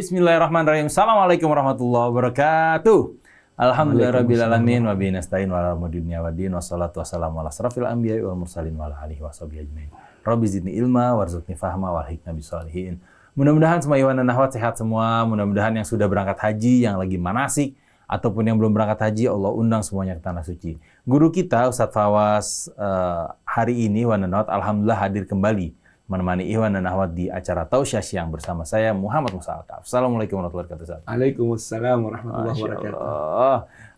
Bismillahirrahmanirrahim. Assalamualaikum warahmatullahi wabarakatuh. Alhamdulillahirrabbilalamin. Wa bihi nasta'in wa ala umuri dunya waddin. Wassalatu wassalamu ala asrafil anbiya'i wal mursalin wa ala alihi washabihi ajmain. Rabbi zidni ilma warzuqni fahma wal hikmah bisolihin. Mudah-mudahan semua ikhwan dan akhwat sehat semua. Mudah-mudahan yang sudah berangkat haji, yang lagi manasik, ataupun yang belum berangkat haji, Allah undang semuanya ke tanah suci. Guru kita Ustadz Fawaz hari ini ikhwan dan akhwat alhamdulillah hadir kembali menemani ikhwan dan akhwat di acara Tausiah Siang bersama saya Muhammad Musa Al-Kaf. Assalamualaikum warahmatullahi wabarakatuh. Waalaikumsalam warahmatullahi wabarakatuh.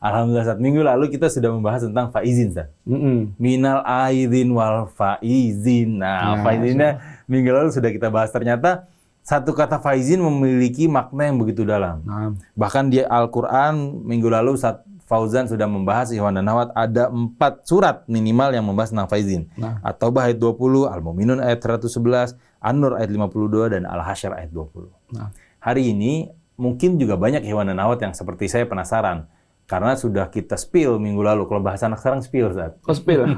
Alhamdulillah Ustaz, minggu lalu kita sudah membahas tentang faizin Ustaz. Minal aidin wal faizin. Faizinnya minggu lalu sudah kita bahas. Ternyata satu kata faizin memiliki makna yang begitu dalam. Bahkan di Al-Quran minggu lalu Ustaz Fauzan sudah membahas ikhwan dan akhwat ada 4 surat minimal yang membahas tentang faizin. At-Taubah ayat 20, Al-Mu'minun ayat 111, An-Nur ayat 52 dan Al-Hasyr ayat 20. Hari ini mungkin juga banyak ikhwan dan akhwat yang seperti saya penasaran karena sudah kita spill minggu lalu. Kalau bahasa anak sekarang spill Ustaz. Spill.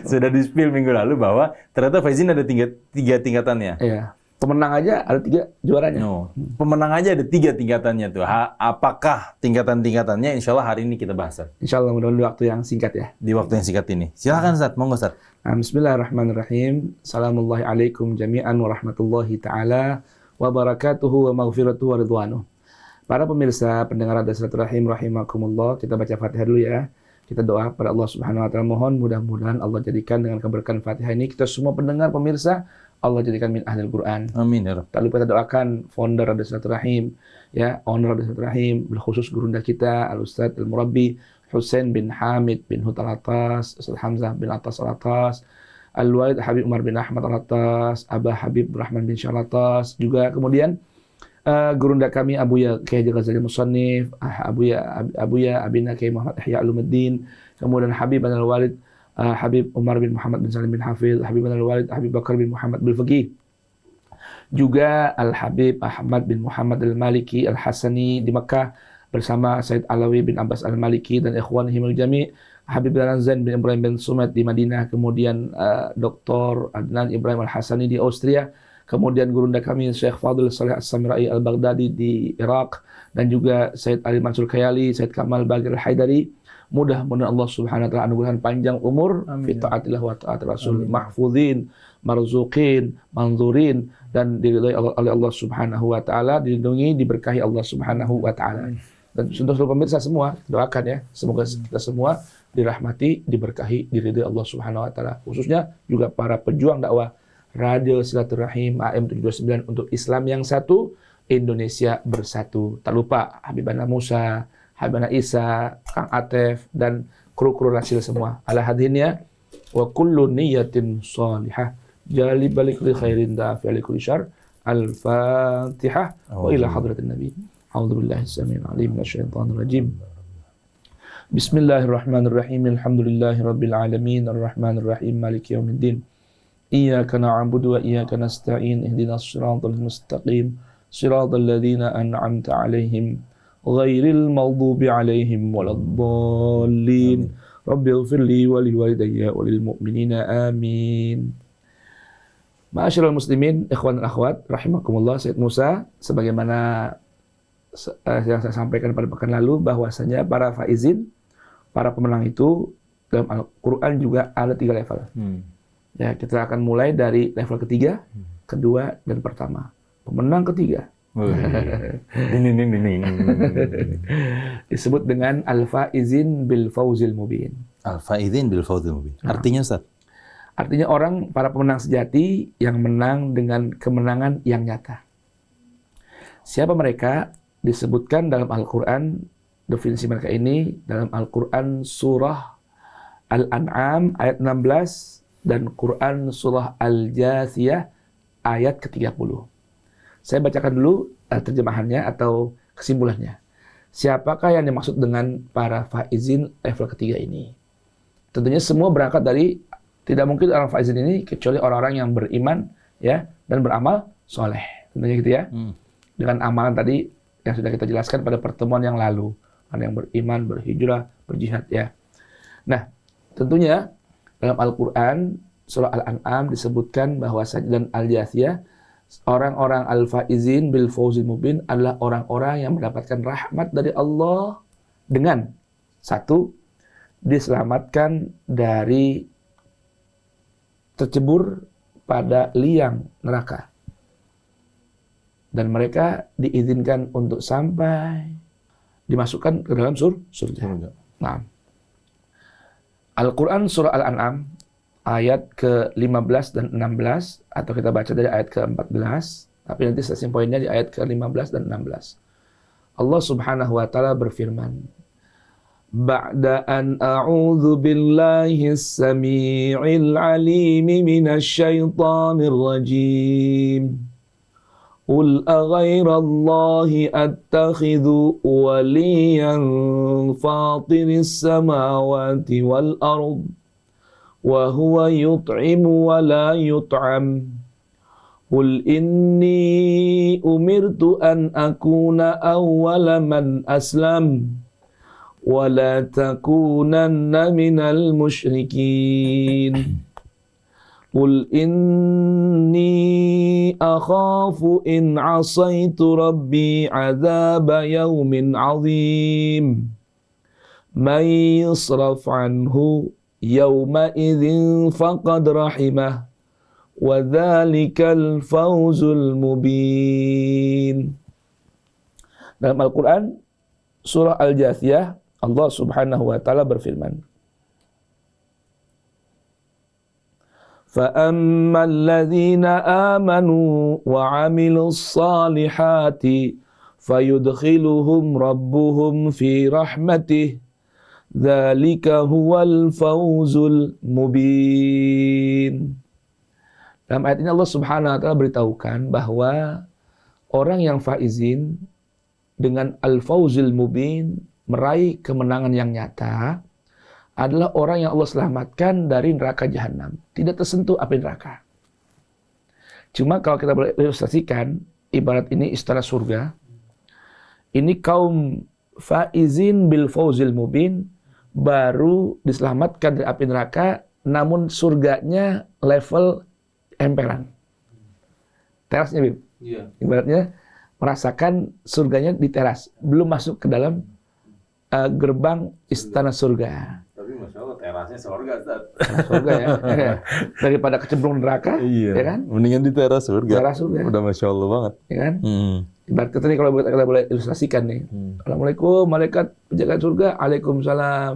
Sudah di-spill minggu lalu bahwa ternyata faizin ada 3 tingkatannya. Iya. Pemenang aja ada 3 juaranya. Pemenang aja ada 3 tingkatannya tuh. Apakah tingkatan-tingkatannya? Insya Allah hari ini kita bahas. Insya Allah mudah-mudahan di waktu yang singkat ya. Di waktu yang singkat ini. Silakan Ustaz, monggo Ustaz. Bismillahirrahmanirrahim. Assalamualaikum jami'an warahmatullahi ta'ala wabarakatuhu wa maghfiratuhu wa ridwanuh. Para pemirsa pendengar Radio Silaturahim rahimakumullah, kita baca Fatihah dulu ya. Kita doa pada Allah Subhanahu wa taala, mohon mudah-mudahan Allah jadikan dengan keberkahan Fatihah ini kita semua pendengar pemirsa Allah jadikan min ahlil Quran. Amin ya Rabb. Tak lupa kita doakan founder Radio Silaturahim, ya, owner Radio Silaturahim, khusus gurunda kita Al-Ustadz Al-Murabbi Husain bin Hamid bin Hutal Atas, Ustadz Hamzah bin Atas Al-Atas, Al-Walid Habib Umar bin Ahmad Al-Atas, Abah Habib Rahman bin Syah Al-Atas, juga kemudian gurunda kami Abuya Kiai Ghazali Musannif, Abuya Abina Kiai Muhammad Ihya Ulumuddin, kemudian Habib Al-Walid Habib Umar bin Muhammad bin Salim bin Hafidh, Habib Al-Walid Habib Bakar bin Muhammad bin Faqih, juga Al-Habib Ahmad bin Muhammad Al-Maliki Al-Hasani di Mekah bersama Said Alawi bin Abbas Al-Maliki dan ikhwanihim al-jami', Habib Al-Zain bin Ibrahim bin Sumet di Madinah, kemudian Dr. Adnan Ibrahim Al-Hasani di Austria, kemudian gurunda kami Syekh Fadil Saleh As-Samirai Al-Baghdadi di Irak, dan juga Said Ali Mansur Khayali, Said Kamal Bagir Al-Haidari. Mudah-mudahan Allah Subhanahu wa taala anugerahkan panjang umur fi taatillah wa taat Rasul, mahfuzin, marzuqin, manzurin, dan diridhai oleh Allah Subhanahu wa taala, dilindungi, diberkahi Allah Subhanahu wa taala. Dan untuk seluruh pemirsa semua, doakan ya, semoga kita semua dirahmati, diberkahi, diridhai Allah Subhanahu wa taala. Khususnya juga para pejuang dakwah Radio Silaturahim AM 729 untuk Islam yang satu, Indonesia bersatu. Tak lupa Habibana Musa, Habibana Isa, Kang Atef, dan kru-kru Rasil semua. Ala hadinnya wa kullu niyatin shalihah jali balik li khairin dafi li kulli syarr. Al-Fatihah wa ila hadratin Nabi. A'udzubillahi as-sami'il 'alim minasyaitonir rajim. Bismillahirrahmanirrahim. Alhamdulillahirabbil alamin arrahmanir rahim maliki yaumiddin. Iyyaka na'budu wa iyyaka nasta'in. Ihdinas siratal mustaqim. Siratal ladzina an'amta 'alaihim ghairil maghdubi 'alaihim waladdallin. Rabbighfirli wa liwalidayya wa lil mu'minina amin. Ma'asyiral muslimin, ikhwan dan akhwat rahimakumullah, Said Musa, sebagaimana yang saya sampaikan pada pekan lalu bahwasanya para faizin, para pemenang itu dalam Al-Qur'an juga ada 3 level. Ya, kita akan mulai dari level ketiga, kedua, dan pertama. Pemenang ketiga disebut dengan Al-Faizin bil Fawzil Mubin. Al-Faizin bil Fawzil Mubin. Artinya Ustaz? Artinya orang, para pemenang sejati yang menang dengan kemenangan yang nyata. Siapa mereka? Disebutkan dalam Al-Quran, definisi mereka ini dalam Al-Quran surah Al-An'am ayat 16 dan Quran surah Al-Jathiyah ayat ke-30. Saya bacakan dulu terjemahannya atau kesimpulannya. Siapakah yang dimaksud dengan para faizin level ketiga ini? Tentunya semua berangkat dari, tidak mungkin orang faizin ini kecuali orang-orang yang beriman ya dan beramal soleh. Tentunya gitu ya. Dengan amalan tadi yang sudah kita jelaskan pada pertemuan yang lalu. Ada yang beriman, berhijrah, berjihad ya. Nah, tentunya dalam Al-Quran surah Al-An'am disebutkan bahwa dan Al-Jathiyah Orang-orang al-faizin bil fawzil mubin adalah orang-orang yang mendapatkan rahmat dari Allah dengan satu, diselamatkan dari tercebur pada liang neraka. Dan mereka diizinkan untuk sampai dimasukkan ke dalam surga. Nah, Al-Quran surah Al-An'am ayat ke-15 dan 16, atau kita baca dari ayat ke-14, tapi nanti stasiun poinnya di ayat ke-15 dan 16. Allah Subhanahu wa taala berfirman, Ba'da an a'udzu billahi as-sami'il 'alim minasy syaithanir rajim. Qul aghairallahi attakhidhu waliyan fatiris samawati wal ard wa huwa yut'imu wa la yut'am. Qul inni umirtu an akuna awwala man aslam wa la takunanna minal musyrikin. Qul inni akhafu in asaitu rabbi adzaba yaumin azim. Man yusraf anhu yawma idzin faqad rahimah wa dzalikal fawzul mubin. Dalam Al-Quran surah Al-Jathiyah, Allah Subhanahu wa taala berfirman, فَأَمَّا الَّذِينَ آمَنُوا وَعَمِلُوا الصَّالِحَاتِ فَيُدْخِلُهُمْ رَبُّهُمْ فِي رَحْمَتِهِ ذَلِكَ هُوَ الْفَوْزُ الْمُبِينُ. Dalam ayat ini Allah Subhanahu wa taala beritahukan bahwa orang yang faizin dengan al-fawzul mubin, meraih kemenangan yang nyata, adalah orang yang Allah selamatkan dari neraka jahanam. Tidak tersentuh api neraka. Cuma kalau kita boleh ilustrasikan, ibarat ini istana surga. Ini kaum faizin bil fawzil mubin baru diselamatkan dari api neraka, namun surganya level emperan. Terasnya, Bib. Iya. Ibaratnya merasakan surganya di teras, belum masuk ke dalam gerbang istana surga. Tapi Masya Allah, terasnya surga, Ustaz. Surga ya. Daripada kecemplung neraka, iya, ya kan? Mendingan di teras surga. Teras surga. Udah Masya Allah banget. Ya kan? Ibarat kata nih, kalau kita boleh ilustrasikan nih. Assalamualaikum, malaikat penjaga surga. Waalaikumsalam.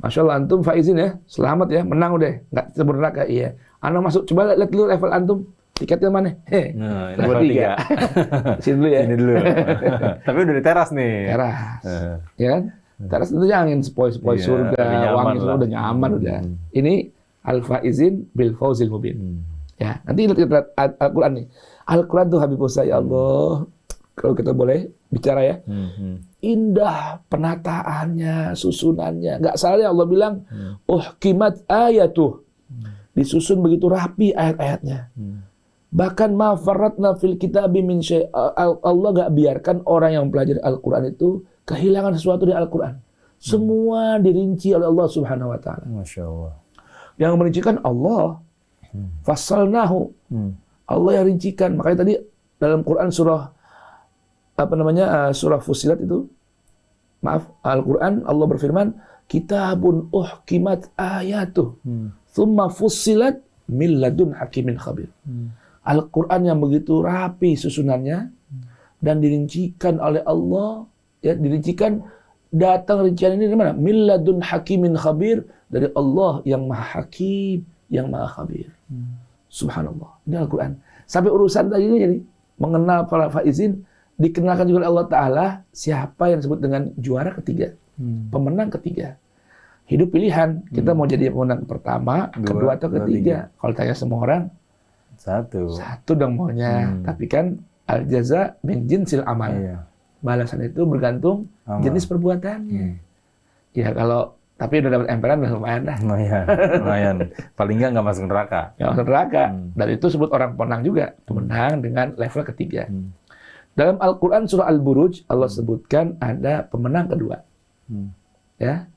Masya Allah, antum faizin ya. Selamat ya, menang udah. Nggak kecemplung neraka, iya. Anak masuk, coba lihat dulu level antum. Tiketnya mana? Nah, level 3. Sini dulu ya. Sini dulu. Tapi udah di teras nih. Teras. Ya kan? Teras itu jangan sepoi-sepoi surga, wangi semua udah nyaman udah. Ini al-faizin bil fawzil mubin. Ya, nanti lihat Al-Quran nih. Al-Quran tuh Habibullah, ya Allah. Kalau kita boleh bicara ya. Indah penataannya, susunannya. Nggak salah ya Allah bilang, uhkimat ayatuh. Disusun begitu rapi ayat-ayatnya. Bahkan ma farratna fil kitabi min syai'. Allah nggak biarkan orang yang mempelajari Al-Quran itu kehilangan sesuatu dari Al-Quran. Semua dirinci oleh Allah Subhanahu wa taala. Masya Allah. Yang merincikan Allah. Fassalnahu. Allah yang rincikan. Makanya tadi dalam Quran surah surah Fussilat itu, maaf, Al-Quran Allah berfirman, kitabun uhkimat ayatuh. Thumma fussilat min ladun hakimin khabir. Al-Quran yang begitu rapi susunannya dan dirincikan oleh Allah, ya, dirincikan, datang rincian ini dari mana? Min ladun hakimin khabir, dari Allah yang maha hakim, yang maha khabir. Subhanallah. Ini Al-Quran. Sampai urusan tadi ini jadi mengenal para faizin, dikenalkan juga oleh Allah Ta'ala siapa yang disebut dengan juara ketiga, pemenang ketiga. Hidup pilihan, kita mau jadi pemenang pertama, kedua atau ketiga. Kalau tanya semua orang, satu dong maunya. Tapi kan al-jaza min jinsil amal. Balasan itu bergantung jenis perbuatannya. Ya kalau, tapi udah dapat emperan udah lumayan dah. Lumayan. Paling nggak masuk neraka. Nggak masuk neraka. Dan itu sebut orang pemenang juga. Pemenang dengan level ketiga. Dalam Al-Quran surah Al-Buruj, Allah sebutkan ada pemenang kedua. Ya.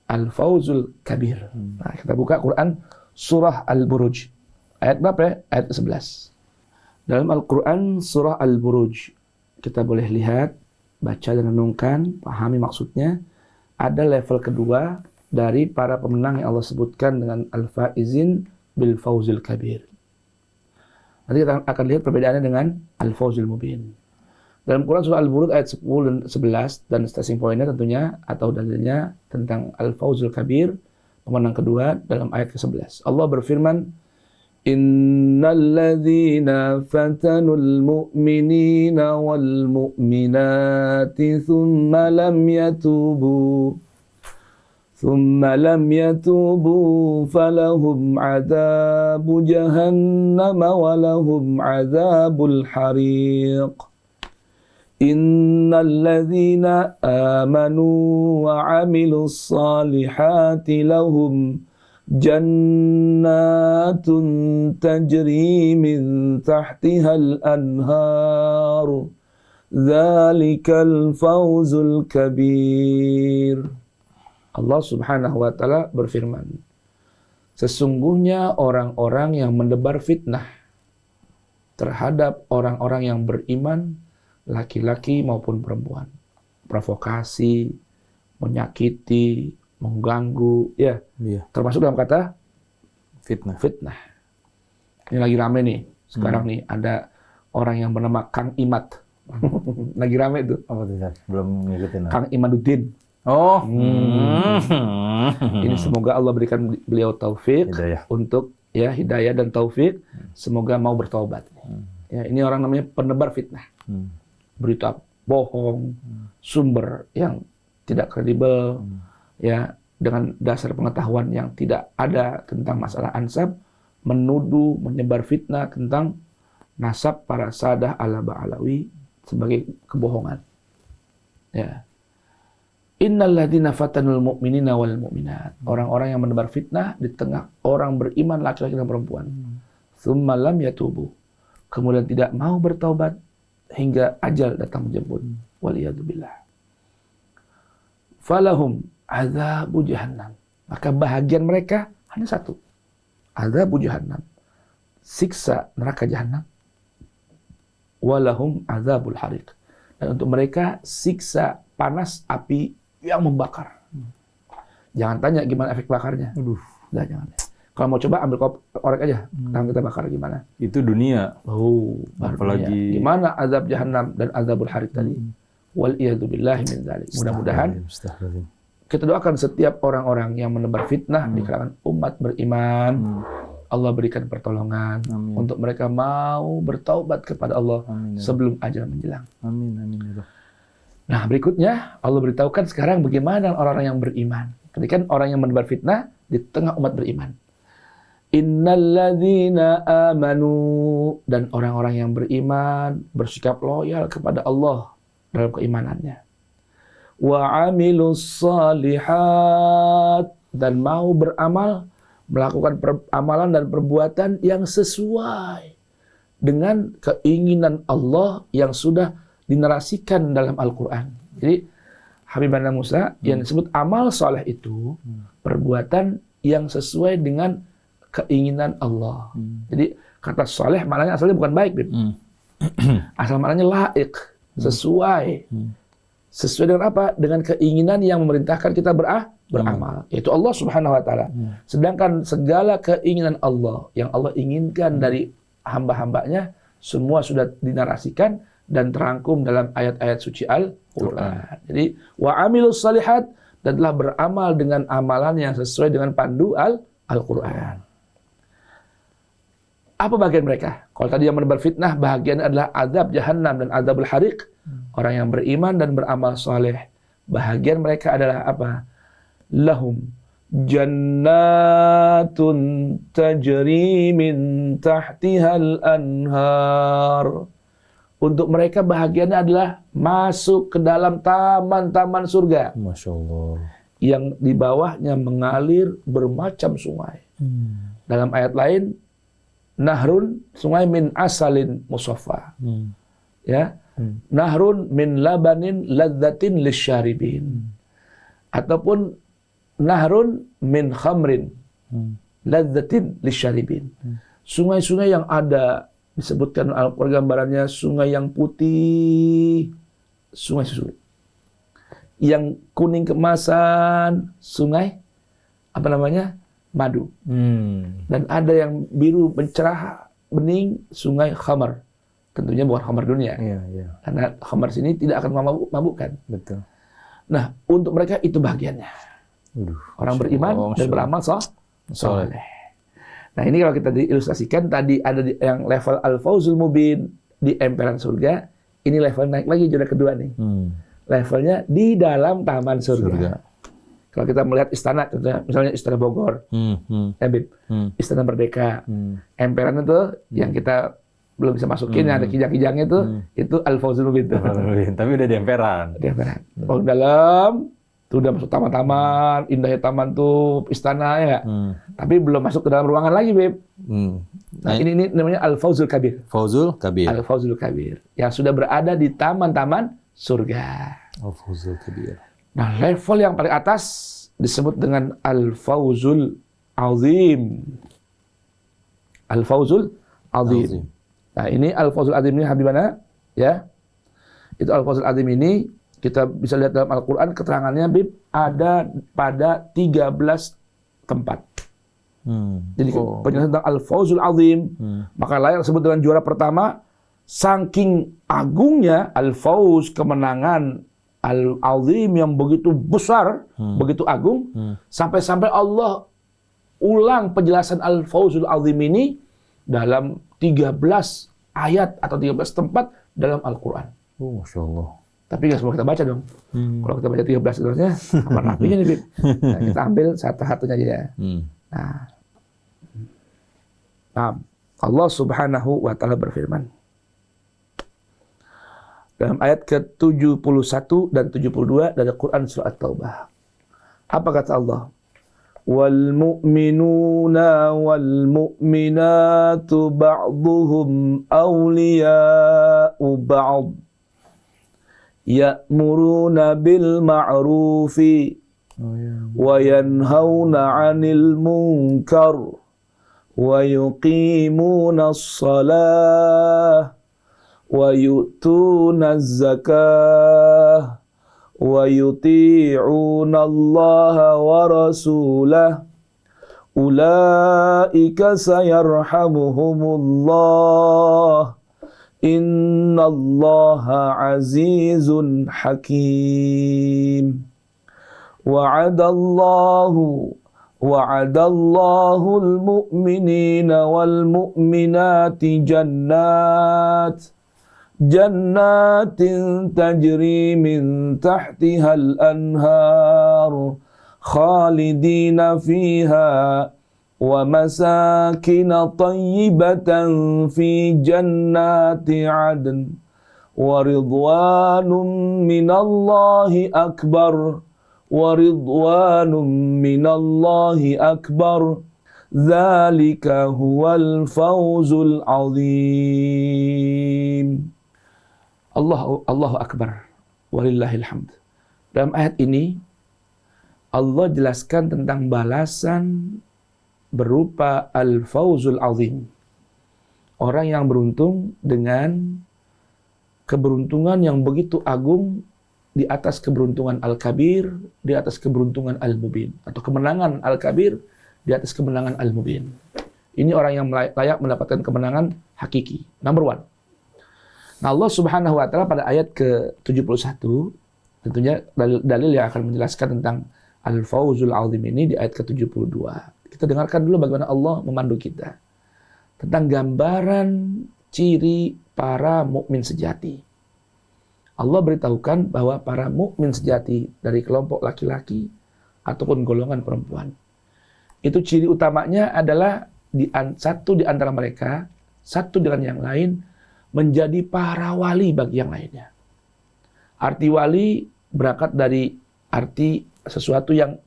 Al-Fawzul Kabir. Nah, kita buka Quran surah Al-Buruj. Ayat berapa ya? Ayat 11. Dalam Al-Quran surah Al-Buruj, kita boleh lihat, baca dan renungkan, pahami maksudnya. Ada level kedua dari para pemenang yang Allah sebutkan dengan Al-Faizin bil Fauzil Kabir. Nanti kita akan lihat perbedaannya dengan Al-Fauzil Mubin. Dalam Quran surah Al-Buruj ayat 10 dan 11, dan starting point-nya tentunya atau dalilnya tentang Al-Fauzil Kabir, pemenang kedua dalam ayat ke-11. Allah berfirman, Innalladzina fatanul mu'minina wal mu'minati thumma lam yatubu falahum adabu jahannam walahum adabul hariq. Innalladzina amanu wa amilus salihati lahum jannatun tajri min tahtihal anhar dzalikal fawzul kabir. Allah Subhanahu wa taala berfirman, sesungguhnya orang-orang yang mendebar fitnah terhadap orang-orang yang beriman, laki-laki maupun perempuan, provokasi, menyakiti, mengganggu, ya, termasuk dalam kata fitnah. Ini lagi rame nih sekarang nih, ada orang yang bernama Kang Imat. Lagi rame itu. Apa tuh, belum ngikutin. Kang Imaduddin. Oh. Ini semoga Allah berikan beliau taufik untuk hidayah dan taufik. Semoga mau bertobat. Ya, ini orang namanya penebar fitnah. Berita bohong, sumber yang tidak kredibel, ya, dengan dasar pengetahuan yang tidak ada tentang masalah ansab, menuduh, menyebar fitnah tentang nasab para sadah ala-ba'alawi sebagai kebohongan. Ya. Innalladzina fatanul mu'minina wal mu'minat. Orang-orang yang menebar fitnah di tengah orang beriman laki-laki dan perempuan. Tsumma lam yatubu. Kemudian tidak mau bertaubat hingga ajal datang menjemput. Waliyadzubillah. Falahum azabu jahannam. Maka bahagian mereka hanya satu. Azabu jahannam. Siksa neraka jahannam. Walahum azabul hariq. Dan untuk mereka siksa panas api yang membakar. Jangan tanya gimana efek bakarnya. Udah, jangan. Kalau mau coba ambil korek aja, tangan kita bakar gimana? Itu dunia. Oh, apalagi dunia. Gimana azab jahannam dan azabul hariq tadi? Wal iyadu billahi min dzalik. Mudah-mudahan kita doakan setiap orang-orang yang menebar fitnah di kalangan umat beriman, Allah berikan pertolongan untuk mereka mau bertaubat kepada Allah sebelum ajal menjelang. Amin. Nah, berikutnya Allah beritahukan sekarang bagaimana orang-orang yang beriman. Ketika orang yang menebar fitnah di tengah umat beriman. Innalladzina amanu, dan orang-orang yang beriman bersikap loyal kepada Allah dalam keimanannya. Wa amilus salihat, dan mau beramal, melakukan amalan dan perbuatan yang sesuai dengan keinginan Allah yang sudah dinarasikan dalam Al-Quran. Jadi Habibana Musa yang disebut amal soleh itu perbuatan yang sesuai dengan keinginan Allah. Jadi kata soleh maknanya asalnya bukan baik, asal maknanya laik, sesuai. Sesuai dengan apa? Dengan keinginan yang memerintahkan kita beramal, yaitu Allah Subhanahu wa taala. Sedangkan segala keinginan Allah yang Allah inginkan dari hamba-hambanya semua sudah dinarasikan dan terangkum dalam ayat-ayat suci Al-Quran. Jadi wa amilus salihat, dan telah beramal dengan amalan yang sesuai dengan pandu Al-Quran. Apa bagian mereka? Kalau tadi yang menebar fitnah, bagian adalah azab jahannam dan azabul hariq. Orang yang beriman dan beramal saleh, bahagian mereka adalah apa? Lahum jannatun tajri min tahtihal anhar. Untuk mereka bahagiannya adalah masuk ke dalam taman-taman surga. Masya Allah. Yang di bawahnya mengalir bermacam sungai. Dalam ayat lain, nahrun, sungai min asalin musaffa. Ya. Nahrun min labanin ladzatin lisyaribin. Ataupun nahrun min khamrin ladzatin lisyaribin. Sungai-sungai yang ada disebutkan Al-Quran gambarannya sungai yang putih, sungai susu. Yang kuning keemasan, sungai madu. Dan ada yang biru mencerah, bening, sungai khamar. Tentunya bukan khamar dunia. Iya. Karena khamar sini tidak akan memabukkan. Betul. Nah, untuk mereka itu bagiannya. Orang beriman dan beramal soleh. Nah, ini kalau kita diilustrasikan, tadi ada yang level al-fawzul mubin di emperan surga, ini level naik lagi juara kedua nih. Levelnya di dalam taman surga. Kalau kita melihat istana, misalnya Istana Bogor, Istana Merdeka, emperan itu yang kita belum bisa masukin, ada kijang-kijangnya itu al-fawzul mubin. Tapi udah di emperan. Kalau dalam, tuh udah masuk taman-taman, indahnya taman tuh, istana ya. Tapi belum masuk ke dalam ruangan lagi, Beb. Nah, ini namanya al-fawzul kabir. Al-fawzul kabir. Yang sudah berada di taman-taman surga. Al-fawzul kabir. Nah, level yang paling atas disebut dengan al-fawzul azim. Al-fawzul azim. Nah, ini al-fawzul azim ini Habibana, ya. Itu al-fawzul azim ini kita bisa lihat dalam Al-Qur'an keterangannya, Bib, ada pada 13 tempat. Jadi penjelasan tentang al-fawzul azim, maka layak disebut dengan juara pertama, saking agungnya al-fawz, kemenangan al-azim yang begitu besar, begitu agung, sampai-sampai Allah ulang penjelasan al-fawzul azim ini dalam 13 ayat atau 13 tempat dalam Al-Quran. Masya Allah. Tapi nggak semua kita baca dong. Kalau kita baca 13 sebenarnya, apa rapinya nih, Bib? Nah, kita ambil satu-satunya aja ya. Nah, Allah Subhanahu wa Ta'ala berfirman dalam ayat ke-71 dan 72 dari Quran surah At-Taubah. Apa kata Allah? Wal mu'minuna wal mu'minatu ba'duhum awliya'u ba'd ya'muruna bil ma'rufi wa yanhauna 'anil munkar wa yuqimuna as-salah wa yu'tuna az-zakah wa yuti'una Allah wa rasulah ulaika sayarhamuhumullah innallaha azizun hakim wa'adallahu al-mu'minina wal mu'minati jannatin tajri min tahtiha al-anhar khalidina fiha wa masakina tayyibatan fi jannati adn wa ridwanum minallahi akbar dzalika huwal fawzul azim. Allahu Akbar, walillahil hamd. Dalam ayat ini, Allah jelaskan tentang balasan berupa al-fawzul azim. Orang yang beruntung dengan keberuntungan yang begitu agung di atas keberuntungan al-kabir, di atas keberuntungan al-mubin. Atau kemenangan al-kabir di atas kemenangan al-mubin. Ini orang yang layak mendapatkan kemenangan hakiki. Number one. Nah, Allah Subhanahu wa Ta'ala pada ayat ke-71 tentunya dalil yang akan menjelaskan tentang al-fawzul azim ini di ayat ke-72. Kita dengarkan dulu bagaimana Allah memandu kita tentang gambaran ciri para mukmin sejati. Allah beritahukan bahwa para mukmin sejati dari kelompok laki-laki ataupun golongan perempuan, itu ciri utamanya adalah satu di antara mereka, satu dengan yang lain, menjadi para wali bagi yang lainnya. Arti wali berangkat dari arti sesuatu yang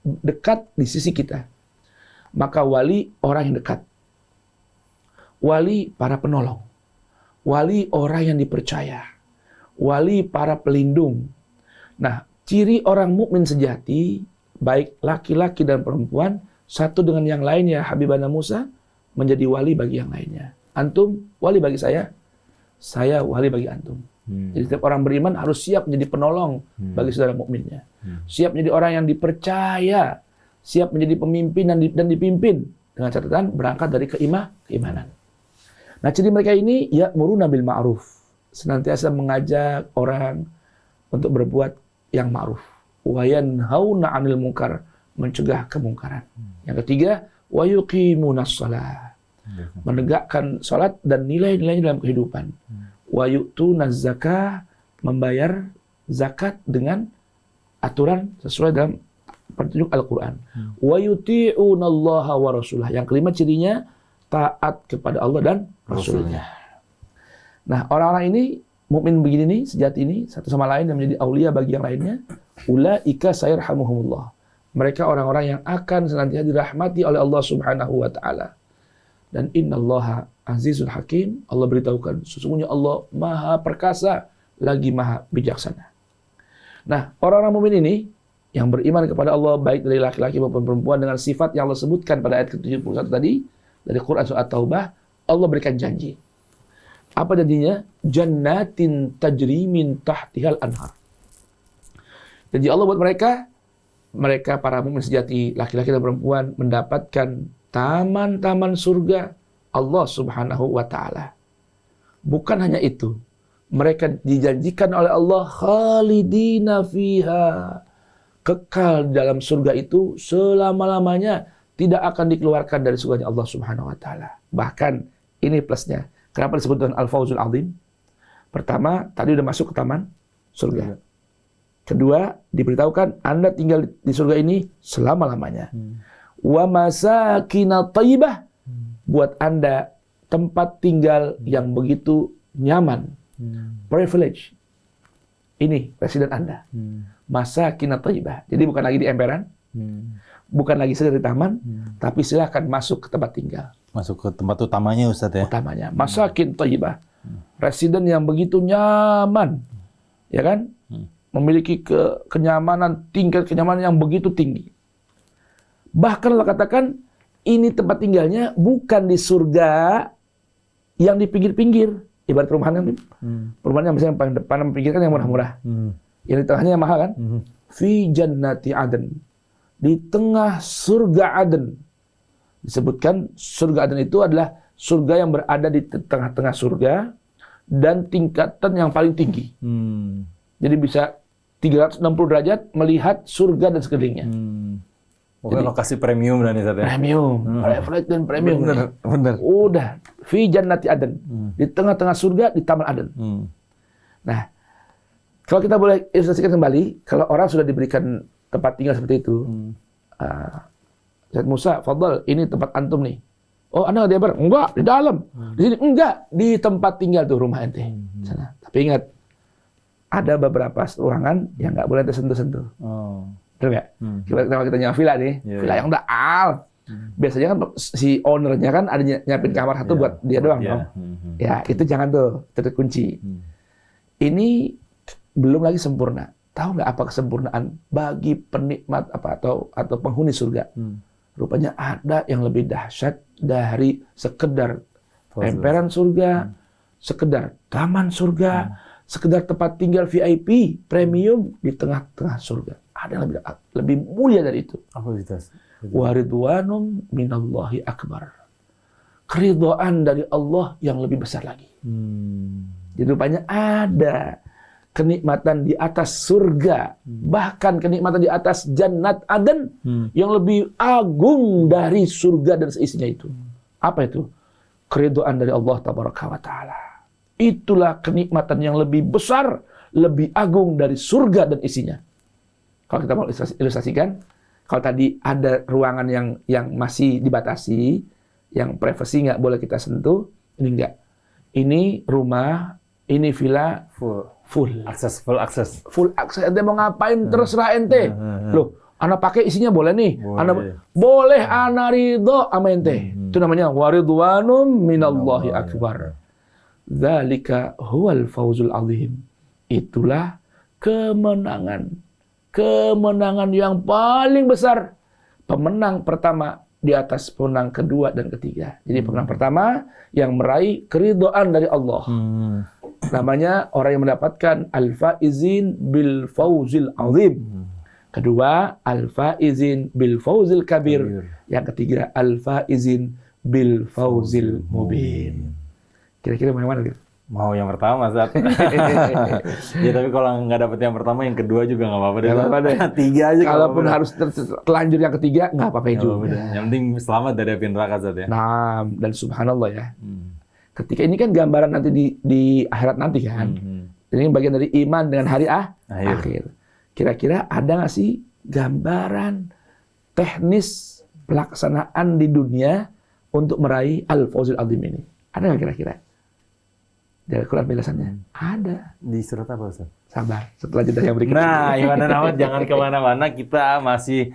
dekat di sisi kita. Maka wali orang yang dekat. Wali para penolong. Wali orang yang dipercaya. Wali para pelindung. Nah, ciri orang mukmin sejati, baik laki-laki dan perempuan, satu dengan yang lainnya, Habibana Musa, menjadi wali bagi yang lainnya. antum wali bagi saya wali bagi antum. Jadi setiap orang beriman harus siap menjadi penolong bagi saudara mukminnya. Siap menjadi orang yang dipercaya, siap menjadi pemimpin dan dipimpin dengan catatan berangkat dari keimanan. Nah, ciri mereka ini ya'muruna bil ma'ruf, senantiasa mengajak orang untuk berbuat yang ma'ruf. Wa yanhauna 'anil munkar, mencegah kemungkaran. Yang ketiga, wa yuqimunas shalah, menegakkan salat dan nilai-nilainya dalam kehidupan. Wa yu'tunaz zakah, membayar zakat dengan aturan sesuai dalam petunjuk Al-Qur'an. Wa yuti'unallaha wa rasulah. Yang kelima cirinya taat kepada Allah dan Rasulnya. Nah, orang-orang ini mukmin begini nih, sejati ini satu sama lain dan menjadi aulia bagi yang lainnya. Ulaika sayarhamuhumullah. Mereka orang-orang yang akan senantiasa dirahmati oleh Allah Subhanahu wa taala. Dan innallaha azizul hakim, Allah beritahukan sesungguhnya Allah Maha perkasa lagi Maha bijaksana. Nah, orang-orang mukmin ini yang beriman kepada Allah baik dari laki-laki maupun perempuan dengan sifat yang Allah sebutkan pada ayat ke-71 tadi dari Quran surat Taubah, Allah berikan janji. Apa janjinya? Jannatin tajri min tahtihal anhar. Janji Allah buat mereka para mukmin sejati, laki-laki dan perempuan mendapatkan taman-taman surga Allah Subhanahu wa taala. Bukan hanya itu, mereka dijanjikan oleh Allah khalidina fiha, kekal dalam surga itu selama-lamanya, tidak akan dikeluarkan dari surganya Allah Subhanahu wa taala. Bahkan ini plusnya. Kenapa disebut dengan al-fawzul azim? Pertama, tadi udah masuk ke taman surga. Kedua, diberitahukan Anda tinggal di surga ini selama-lamanya. Wa masakina thayyibah, buat Anda tempat tinggal yang begitu nyaman, privilege. Ini presiden Anda. Masakina thayyibah. Jadi bukan lagi di emperan, bukan lagi sekedar di taman, tapi silakan masuk ke tempat tinggal. Masuk ke tempat utamanya, Ustaz ya. Utamanya, masakin thayyibah. Residen yang begitu nyaman, ya kan? Memiliki kenyamanan, tingkat kenyamanan yang begitu tinggi. Bahkan Allah katakan, ini tempat tinggalnya bukan di surga yang di pinggir-pinggir. Ibarat perumahan kan, perumahan yang misalnya paling depan, pinggir kan yang murah-murah. Yang di tengahnya yang mahal kan? Fi jannati aden. Di tengah surga Aden. Disebutkan surga Aden itu adalah surga yang berada di tengah-tengah surga dan tingkatan yang paling tinggi. Jadi bisa 360 derajat melihat surga dan sekelilingnya. Jadi, lokasi premium dan itu ya. Premium, reflect dan premium. Bener. Udah, fi jannati Aden. Di tengah-tengah surga di Taman Aden. Nah, kalau kita boleh ilustrasikan kembali, kalau orang sudah diberikan tempat tinggal seperti itu, Said Musa, fadal, ini tempat antum nih. Oh, Anda nggak di ember? Enggak, di dalam. Di sini? Enggak, di tempat tinggal tuh rumah ente. Sana. Tapi ingat, ada beberapa ruangan yang nggak boleh tersentuh-sentuh. Betul nggak? Kalau kita nyewa villa nih, villa yang udah biasanya kan si ownernya kan ada nyiapin kamar satu buat dia doang, dong. Ya, itu jangan tuh, terkunci. Ini belum lagi sempurna. Tahu nggak apa kesempurnaan bagi penikmat atau penghuni surga? Rupanya ada yang lebih dahsyat dari sekedar emperan surga, sekedar taman surga, sekedar tempat tinggal VIP premium di tengah-tengah surga. Ada yang lebih mulia dari itu. Wa ridwanum minallahi akbar. Keridhaan dari Allah yang lebih besar lagi. Jadi rupanya ada kenikmatan di atas surga, bahkan kenikmatan di atas jannat Aden yang lebih agung dari surga dan seisinya itu. Apa itu? Keridhaan dari Allah Tabaraka wa Ta'ala. Itulah kenikmatan yang lebih besar, lebih agung dari surga dan isinya. Kalau kita mau ilustrasikan, kalau tadi ada ruangan yang masih dibatasi, yang privasi nggak boleh kita sentuh, ini enggak. Ini rumah, ini villa full akses. Ente mau ngapain terserah ente. Loh, ana pakai isinya boleh nih. Boleh ana ridho sama ente. Itu namanya waridwanum minallahi akbar. Dzalika huwal fawzul azim. Itulah kemenangan yang paling besar. Pemenang pertama di atas pemenang kedua dan ketiga. Jadi pemenang pertama yang meraih keridhaan dari Allah. Namanya orang yang mendapatkan al-faizin bil fauzil azim. Kedua, al-faizin bil fauzil kabir. Yang ketiga, al-faizin bil fauzil mubin. Kira-kira mau yang mana? Mau yang pertama, Ustaz. Ya, tapi kalau nggak dapet yang pertama, yang kedua juga nggak apa-apa deh. Nggak apa-apa deh. Tiga aja. Kalaupun harus terlanjur yang ketiga, nggak apa-apa juga. Yang penting selamat dari api neraka, Ustaz ya. Nah, dan subhanallah ya. Ketika ini kan gambaran nanti di akhirat nanti kan. Ini bagian dari iman dengan hari akhir. Kira-kira ada nggak sih gambaran teknis pelaksanaan di dunia untuk meraih al-fauzul azim ini? Ada nggak kira-kira? Dari Al-Quran penjelasannya? Ada. Di surat apa, Ustaz? Sabar, setelah jeda yang berikut. Nah, Iwan dan Ahwat jangan kemana-mana. Kita masih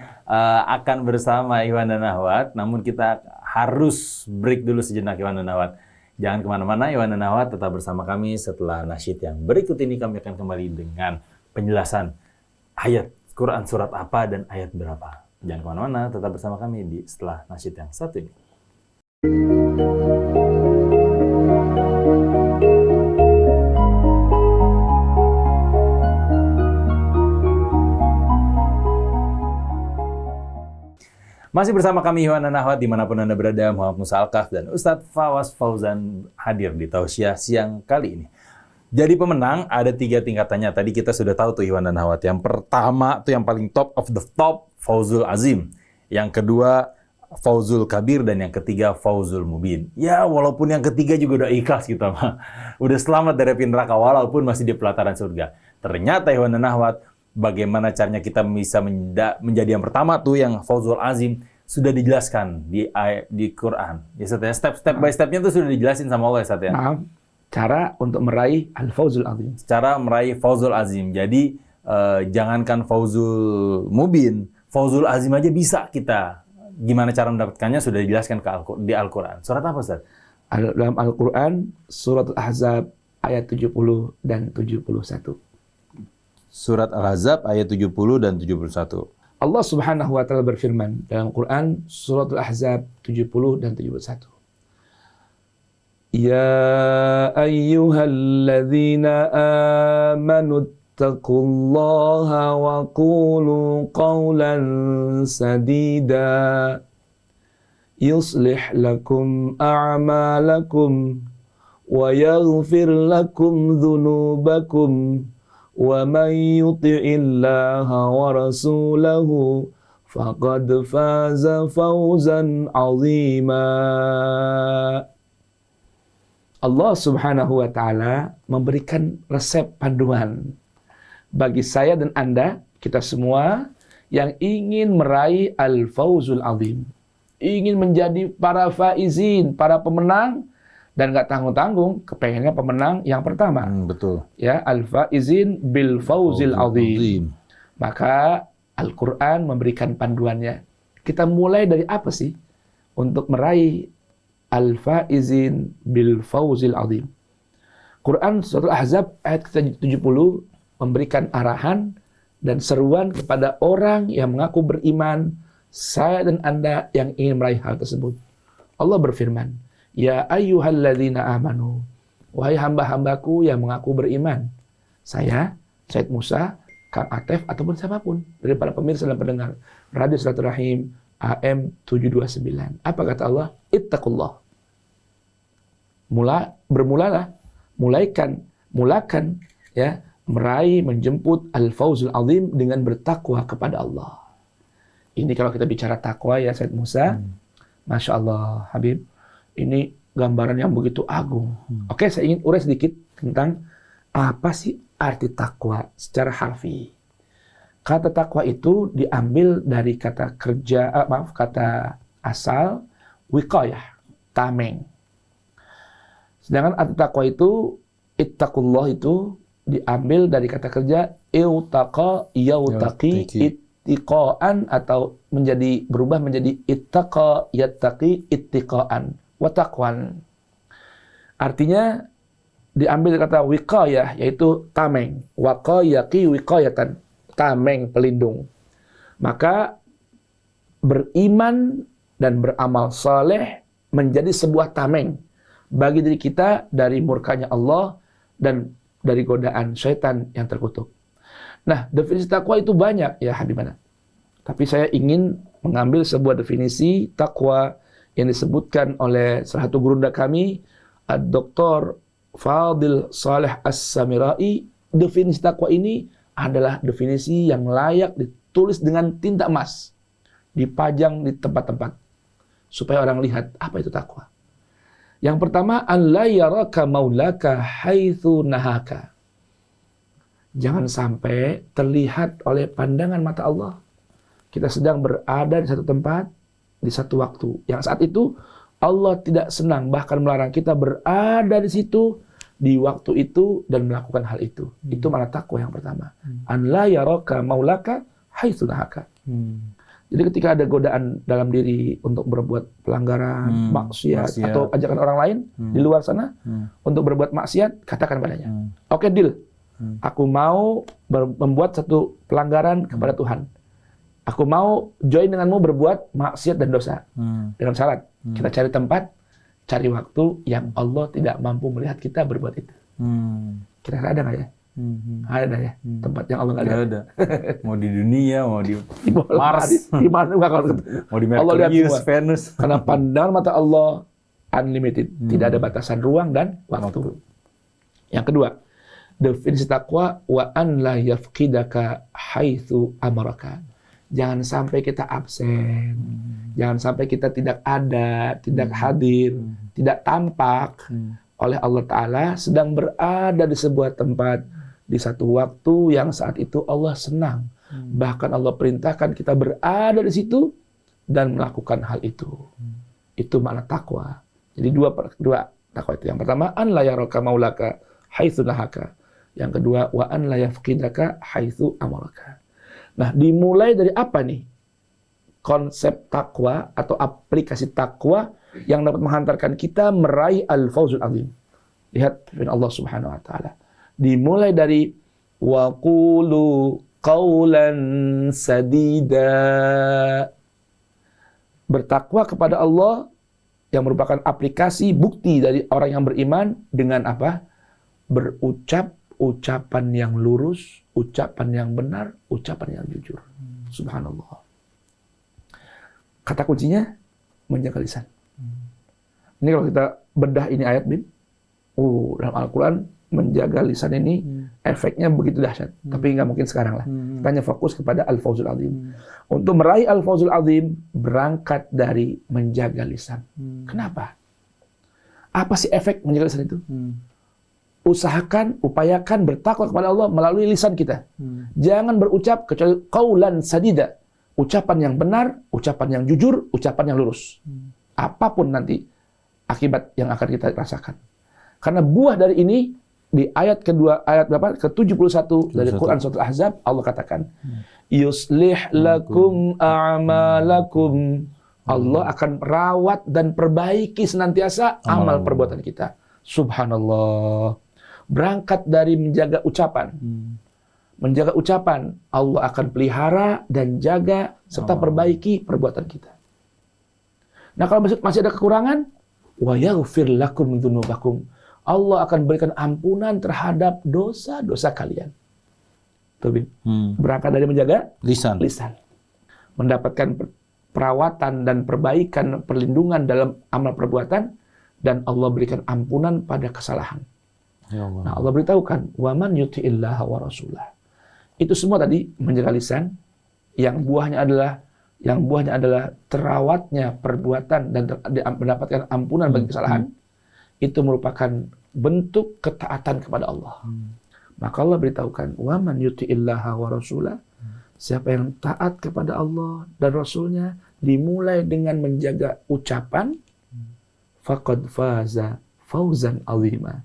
akan bersama Iwan dan Ahwat. Namun kita harus break dulu sejenak, Iwan dan Ahwat. Jangan kemana-mana, Iwan dan Ahwat tetap bersama kami. Setelah nasyid yang berikut ini, kami akan kembali dengan penjelasan ayat Quran surat apa dan ayat berapa. Jangan kemana-mana, tetap bersama kami di setelah nasyid yang satu ini. Masih bersama kami Iwan dan Ahwat dimanapun Anda berada, Muhammad Musa Al-Kahf dan Ustadz Fawaz Fauzan hadir di Tausiah siang kali ini. Jadi pemenang ada 3 tingkatannya. Tadi kita sudah tahu tuh Iwan dan Ahwat. Yang pertama tuh yang paling top of the top, Fauzul Azim. Yang kedua, Fauzul Kabir. Dan yang ketiga, Fauzul Mubin. Ya walaupun yang ketiga juga udah ikhlas kita mah. Udah selamat dari api neraka walaupun masih di pelataran surga. Ternyata Iwan dan Ahwat, bagaimana caranya kita bisa menjadi yang pertama tuh yang Fauzul Azim sudah dijelaskan di Quran. Ya Ustaz ya, step by stepnya tuh sudah dijelasin sama Allah ya Ustaz ya. Nah, cara untuk meraih al-fauzul azim. Cara meraih Fauzul Azim. Jadi jangankan Fauzul Mubin, Fauzul Azim aja bisa kita. Gimana cara mendapatkannya sudah dijelaskan di Al-Quran. Surat apa Ustaz? Dalam Al-Quran, surat Al-Ahzab ayat 70 dan 71. Surat Al-Ahzab ayat 70 dan 71. Allah Subhanahu wa taala berfirman dalam Quran surat Al-Ahzab 70 dan 71. Ya ayyuhalladzina amanu taqullaha wa qulu qawlan sadida yuslih lakum a'malakum wa yaghfir lakum dhunubakum wa man yuti'illaha wa rasulahu faqad faza fawzan 'azima. Allah Subhanahu wa taala memberikan resep panduan bagi saya dan Anda, kita semua yang ingin meraih al-fauzul azim, ingin menjadi para faizin, para pemenang. Dan nggak tanggung-tanggung, kepengennya pemenang yang pertama. Betul. Ya, al-faizin bil fauzil azim. Maka Al-Quran memberikan panduannya. Kita mulai dari apa sih untuk meraih al-faizin bil fauzil azim? Quran surat Al-Ahzab ayat 70 memberikan arahan dan seruan kepada orang yang mengaku beriman, saya dan Anda yang ingin meraih hal tersebut. Allah berfirman, ya ayyuhalladzina amanu, wahai hamba-hambaku yang mengaku beriman. Saya, Said Musa, Kang Atef, ataupun siapapun dari para pemirsa dan pendengar Radio Silaturahim AM 729. Apa kata Allah? Ittaqullah. Mulakan ya, meraih, menjemput al-fauzul azim dengan bertakwa kepada Allah. Ini kalau kita bicara takwa ya Said Musa, Masya Allah Habib, ini gambaran yang begitu agung. Oke, saya ingin urai sedikit tentang apa sih arti takwa secara harfi. Kata takwa itu diambil dari kata asal wiqayah, tameng. Sedangkan arti takwa itu ittaqullah itu diambil dari kata kerja iutaqa yautaqi ittiqaan, atau berubah menjadi ittaqa yattaqi ittiqaan wa taqwan. Artinya diambil dari kata wiqayah, yaitu tameng. Waqayaqi wiqayatan, tameng pelindung. Maka beriman dan beramal saleh menjadi sebuah tameng bagi diri kita dari murkanya Allah dan dari godaan syaitan yang terkutuk. Nah, definisi takwa itu banyak ya Habibana. Tapi saya ingin mengambil sebuah definisi takwa yang disebutkan oleh salah satu gurunda kami, Dr. Fadil Saleh As-Samirai. Definisi takwa ini adalah definisi yang layak ditulis dengan tinta emas, dipajang di tempat-tempat supaya orang lihat apa itu takwa. Yang pertama, an la yaraka maulaka haitsu nahaka. Jangan sampai terlihat oleh pandangan mata Allah kita sedang berada di satu tempat di satu waktu yang saat itu Allah tidak senang, bahkan melarang kita berada di situ di waktu itu dan melakukan hal itu. Itu makna takwa yang pertama. An la yaraka maulaka haitsu nahaka. Jadi ketika ada godaan dalam diri untuk berbuat pelanggaran, maksiat, atau ajakan orang lain di luar sana untuk berbuat maksiat, katakan padanya, oke, deal. Aku mau membuat satu pelanggaran kepada Tuhan. Aku mau join denganmu berbuat maksiat dan dosa. Dengan syarat, kita cari tempat, cari waktu yang Allah tidak mampu melihat kita berbuat itu. Kira-kira ada nggak ya? Ada ya, tempat yang Allah nggak ada. Mau di dunia, mau di Mars, di mana nggak kalau mau di Merkurius, Venus. Karena pandangan mata Allah unlimited, tidak ada batasan ruang dan waktu. Yang kedua, definisi takwa wa an la yafqidaka haitsu amaraka. Jangan sampai kita absen, jangan sampai kita tidak ada, tidak hadir, tidak tampak oleh Allah Ta'ala sedang berada di sebuah tempat, di satu waktu yang saat itu Allah senang. Bahkan Allah perintahkan kita berada di situ dan melakukan hal itu. Itu makna takwa. Jadi dua takwa itu. Yang pertama, an la yaraka maulaka haitsu nahaka. Yang kedua, wa an la yafqidaka haitsu amaraka. Nah, dimulai dari apa nih? Konsep takwa atau aplikasi takwa yang dapat menghantarkan kita meraih al-fawzul azim. Lihat firman Allah Subhanahu wa taala. Dimulai dari wa qulu qaulan sadida. Bertakwa kepada Allah yang merupakan aplikasi bukti dari orang yang beriman dengan apa? Berucap ucapan yang lurus, ucapan yang benar, ucapan yang jujur. Subhanallah. Kata kuncinya menjaga lisan. Ini kalau kita bedah ini ayat, Bim, dalam Al-Quran menjaga lisan ini efeknya begitu dahsyat. Tapi nggak mungkin sekarang lah. Kita hanya fokus kepada Al-Fawzul Azim. Untuk meraih Al-Fawzul Azim, berangkat dari menjaga lisan. Kenapa? Apa sih efek menjaga lisan itu? Usahakan, upayakan bertakwa kepada Allah melalui lisan kita. Jangan berucap kecuali qaulan sadida. Ucapan yang benar, ucapan yang jujur, ucapan yang lurus. Apapun nanti akibat yang akan kita rasakan. Karena buah dari ini di ayat kedua, ayat berapa? Ke-71 dari Quran Surah Al-Ahzab, Allah katakan, yuslih lakum a'malakum. Allah akan rawat dan perbaiki senantiasa amal perbuatan kita. Subhanallah. Berangkat dari menjaga ucapan. Menjaga ucapan, Allah akan pelihara dan jaga serta perbaiki perbuatan kita. Nah, kalau masih ada kekurangan, wa yaghfir lakum dzunubakum. Allah akan berikan ampunan terhadap dosa-dosa kalian. Tuh, berangkat dari menjaga lisan. Mendapatkan perawatan dan perbaikan, perlindungan dalam amal perbuatan, dan Allah berikan ampunan pada kesalahan. Ya Allah. Nah, Allah beritahukan, wa man yuti'illaha wa rasulah. Itu semua tadi menjaga lisan, yang buahnya adalah terawatnya perbuatan dan mendapatkan ampunan bagi kesalahan. Itu merupakan bentuk ketaatan kepada Allah. Maka Allah beritahukan, wa man yuti'illaha wa rasulah. Siapa yang taat kepada Allah dan Rasulnya, dimulai dengan menjaga ucapan, faqad faza fawzan azima.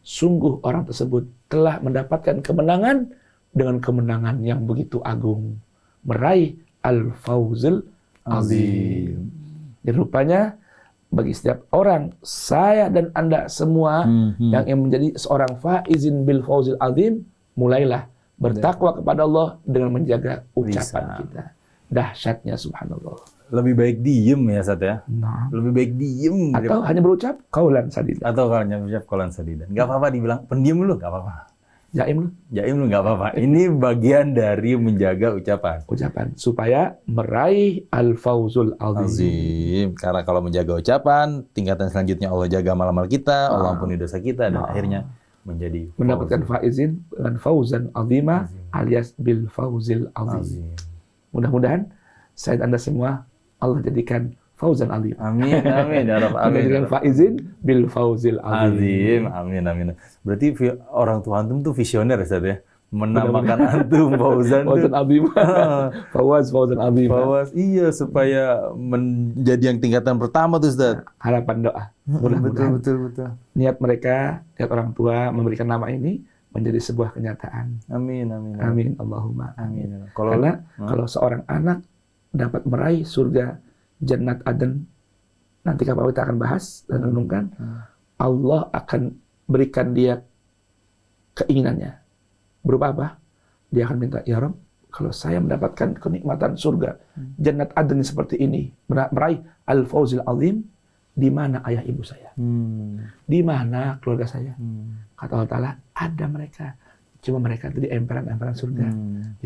Sungguh orang tersebut telah mendapatkan kemenangan dengan kemenangan yang begitu agung. Meraih al-fawzul azim. Jadi rupanya bagi setiap orang, saya dan Anda semua yang ingin menjadi seorang faizin bil fawzul azim, mulailah bertakwa kepada Allah dengan menjaga ucapan kita. dahsyatnya subhanallah. Lebih baik diem ya Ustaz ya. Nah. Lebih baik diem. Atau hanya berucap qaulan sadida. Atau kalau berucap qaulan sadida. Nggak apa-apa dibilang pendiam lu, nggak apa-apa. Jaim lu. Jaim lu nggak apa-apa. Ini bagian dari menjaga ucapan. Ucapan supaya meraih al-fauzul azim. Azim. Karena kalau menjaga ucapan, tingkatan selanjutnya Allah jaga amal-amal kita, Allah ampuni dosa kita, dan akhirnya menjadi mendapatkan faizin dengan fauzan azima alias bil fauzil azim. Mudah-mudahan saya dan Anda semua Allah jadikan fauzan azim. Amin, amin ya Rabb. Amin. Dengan faizin bil fauzil azim. Amin, amin. Berarti orang tua antum tuh visioner Ustaz ya. Menamakan antum Fauzan azim. Fauzan azim. Fawaz, iya, supaya menjadi yang tingkatan pertama tuh Ustaz. Harapan doa. Mudah-mudahan Betul. niat mereka, niat orang tua memberikan nama ini menjadi sebuah kenyataan. Amin. Amin. Allahumma Amin. Karena kalau seorang anak dapat meraih surga Jannat Aden, nanti kapan kita akan bahas dan renungkan, Allah akan berikan dia keinginannya. Berupa apa? Dia akan minta, ya Rabb, kalau saya mendapatkan kenikmatan surga Jannat Aden seperti ini, meraih Al-Fauzil Azim, di mana ayah ibu saya? Di mana keluarga saya? Kata Allah Ta'ala, ada mereka. Cuma mereka itu di emperan-emperan surga.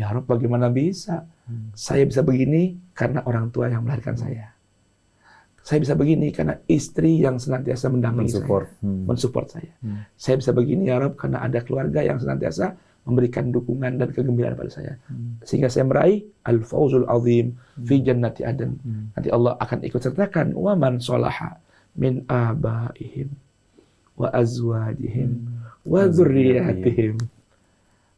Ya Rabb, bagaimana bisa? Saya bisa begini karena orang tua yang melahirkan saya. Saya bisa begini karena istri yang senantiasa mendampingi saya, mensupport saya. Saya bisa begini ya Rabb karena ada keluarga yang senantiasa memberikan dukungan dan kegembiraan pada saya. Sehingga saya meraih al-fauzul azim fi jannati aden. Nanti Allah akan ikut sertakan wa man sholaha min abaihim wa azwajihim wa dzurriyyatihim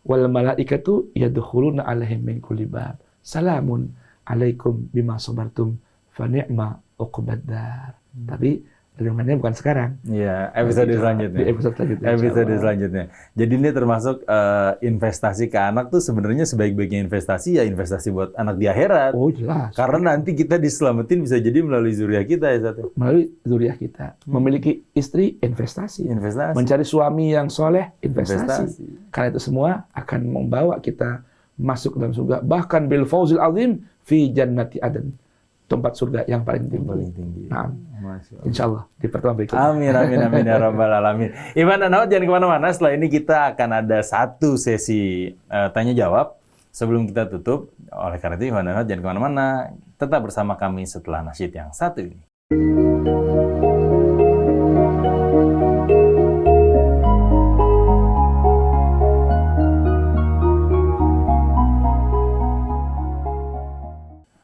wal malaikatu yadkhuluna alaihim min kulli bab. Salamun alaikum bima sabartum fa ni'ma uqbaddar. Tapi renungannya bukan sekarang. Iya, episode selanjutnya. Di episode selanjutnya. Episode selanjutnya. Jadi ini termasuk investasi ke anak tuh sebenarnya sebaik-baiknya investasi ya investasi buat anak di akhirat. Oh jelas. Karena nanti kita diselamatin bisa jadi melalui zuriat kita ya Satu. Melalui zuriat kita. Memiliki istri investasi. Mencari suami yang soleh investasi. Karena itu semua akan membawa kita masuk ke dalam surga. Bahkan bil fauzil azim fi jannati aden. Tempat surga yang paling tinggi. Nah, insya Allah di pertemuan berikutnya. Amin ya Rabbal Alamin. Iman dan Ahmad jangan kemana-mana. Setelah ini kita akan ada satu sesi tanya jawab sebelum kita tutup. Oleh karena itu Iman dan Ahmad jangan kemana-mana. Tetap bersama kami setelah nasyid yang satu ini.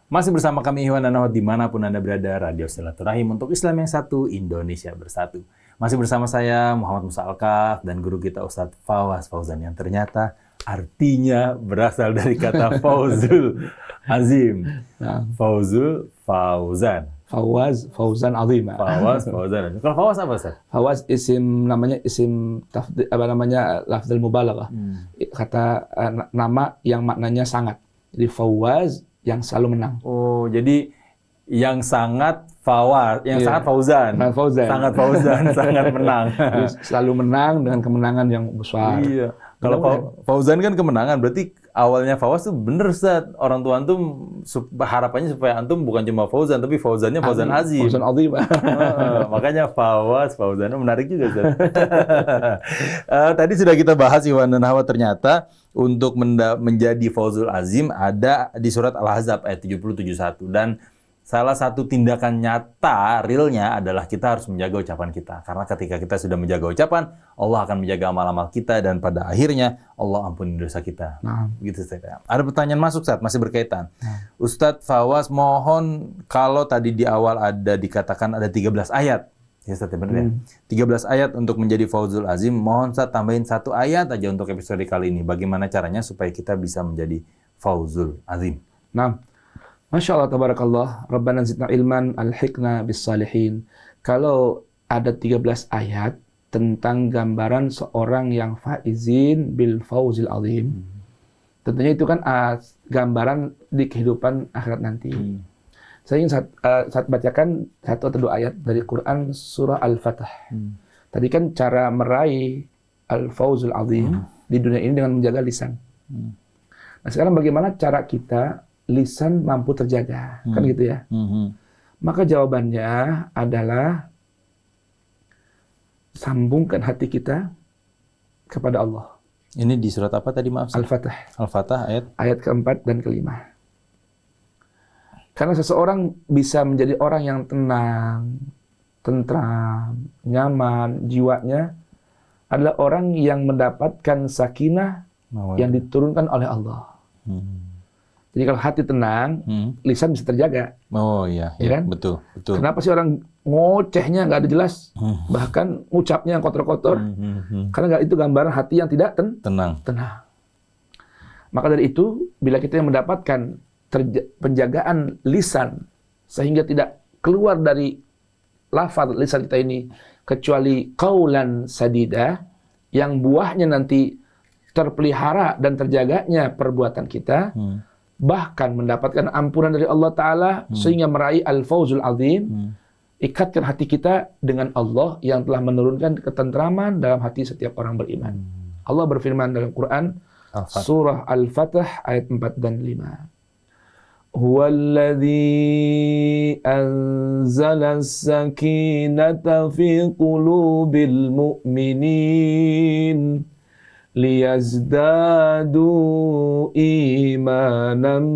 Masih bersama kami Iwan dan Ahmad dimanapun Anda berada, Radio Silaturahim untuk Islam yang satu, Indonesia bersatu. Masih bersama saya Muhammad Musa Alkaf dan guru kita Ustadz Fawaz Fauzan yang ternyata artinya berasal dari kata Fauzul Azim. Fauzul Fauzan. Fawaz Fauzan Azim. Fawaz Fauzan. Kalau Fawaz apa Ustaz? Fawaz namanya isim lafdzul mubalaghah. Kata nama yang maknanya sangat. Jadi Fawaz yang selalu menang. Oh, jadi yang sangat Fawaz, yang sangat Fauzan. Sangat Fauzan, sangat menang. Selalu menang dengan kemenangan yang besar. Iya. Kalau Fauzan kan kemenangan, berarti awalnya Fawaz tuh bener Ustaz. Orang tua antum harapannya supaya antum bukan cuma Fauzan, tapi Fauzannya Fauzan Azim. Fauzan Azim. Makanya Fawaz, Fauzan menarik juga Ustaz. Tadi sudah kita bahas Iwan dan Hawa, ternyata untuk menjadi Fauzul Azim ada di surat Al-Ahzab ayat 70-71. Dan salah satu tindakan nyata, realnya adalah kita harus menjaga ucapan kita. Karena ketika kita sudah menjaga ucapan, Allah akan menjaga amal-amal kita dan pada akhirnya Allah ampuni dosa kita. Begitu Ustaz. Ada pertanyaan masuk Ustaz, masih berkaitan. Ustadz Fawaz, mohon kalau tadi di awal ada dikatakan ada 13 ayat. Ya Ustaz, benar ya? 13 ayat untuk menjadi Fauzul Azim. Mohon Ustaz tambahin satu ayat aja untuk episode kali ini. Bagaimana caranya supaya kita bisa menjadi Fauzul Azim? Nah, Masya Allah, tabarakallah, Rabbana zidna ilman, alhiqna bis salihin. Kalau ada 13 ayat tentang gambaran seorang yang faizin bil fauzil azim. Tentunya itu kan gambaran di kehidupan akhirat nanti. Saya ingin saat bacakan satu atau dua ayat dari Quran surah Al-Fatah. Tadi kan cara meraih al-fauzul azim di dunia ini dengan menjaga lisan. Nah sekarang bagaimana cara kita lisan mampu terjaga? Kan gitu ya. Maka jawabannya adalah sambungkan hati kita kepada Allah. Ini di surat apa tadi, maaf? Al-Fatah. Al-Fatah ayat keempat dan kelima. Karena seseorang bisa menjadi orang yang tenang, tentram, nyaman, jiwanya adalah orang yang mendapatkan sakinah yang diturunkan oleh Allah. Jadi kalau hati tenang, lisan bisa terjaga. Oh iya, ya kan? Betul. Kenapa sih orang ngocehnya nggak ada jelas, bahkan ucapnya yang kotor-kotor? Karena itu gambaran hati yang tidak tenang. Maka dari itu, bila kita yang mendapatkan penjagaan lisan sehingga tidak keluar dari lafaz lisan kita ini kecuali qaulan sadida, yang buahnya nanti terpelihara dan terjaganya perbuatan kita, bahkan mendapatkan ampunan dari Allah Ta'ala sehingga meraih al-fawzul azim. Ikatkan hati kita dengan Allah yang telah menurunkan ketentraman dalam hati setiap orang beriman. Allah berfirman dalam Quran surah Al-Fatah ayat 4 dan 5. Huwallazi anzala as-sakinata fi qulubil mu'minin liyazdadu imanan